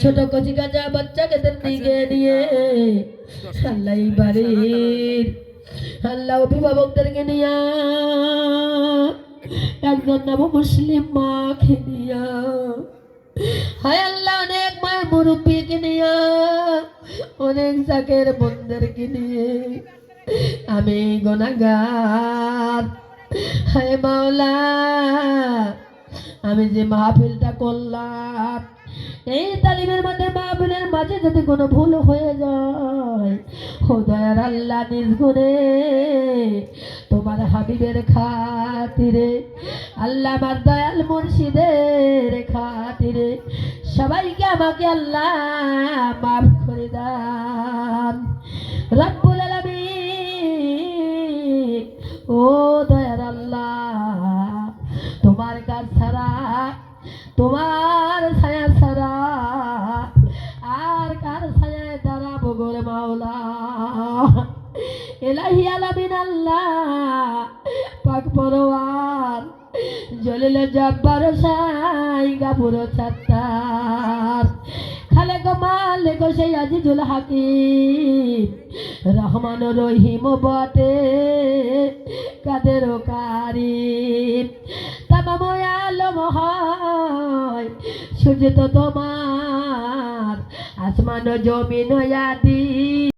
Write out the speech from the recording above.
ছোট কচি কাঁচা বাচ্চাকে দিকে নিয়ে আল্লাহ বাড়ির আল্লাহ অভিভাবকদেরকে নিয়ে একজন নব মুসলিম মাকে নিয়ে হায় আল্লাহ অনেক মায়ের মুরব্বীকে নিয়ে অনেক জাকের বন্ধুদেরকে নিয়ে আমি গুনাহগার হায় মাওলা আমি যে মাহফিলটা করলাম এই তালিমের মধ্যে মাহফিলের মাঝে যদি কোনো ভুল হয়ে যায় ও দয়ার আল্লাহ নিজ গুণে তোমার হাবিবের খাতিরে আল্লাহ আমার দয়াল মুর্শিদের খাতিরে সবাইকে আমাকে আল্লাহ মাফ করে দান রব্বুল আলামিন। ও দয়ার আল্লাহ তোমার কাজ ছাড়া তোমার ছায়া ছাড়া আর কার ছায়ায় দাঁড়াবো গোরে মাওলা ইলাহি আলামিন আল্লাহ পাক পরওয়ার জলিল জব্বার সাই গাবুর ছাত্তার খালেক মালিক সেই আজিজুল হাকিম রহমান রহিম বটে কাদের কারিম তামাম আলম হয় সূর্য তো তোমার আসমান জমিন আদি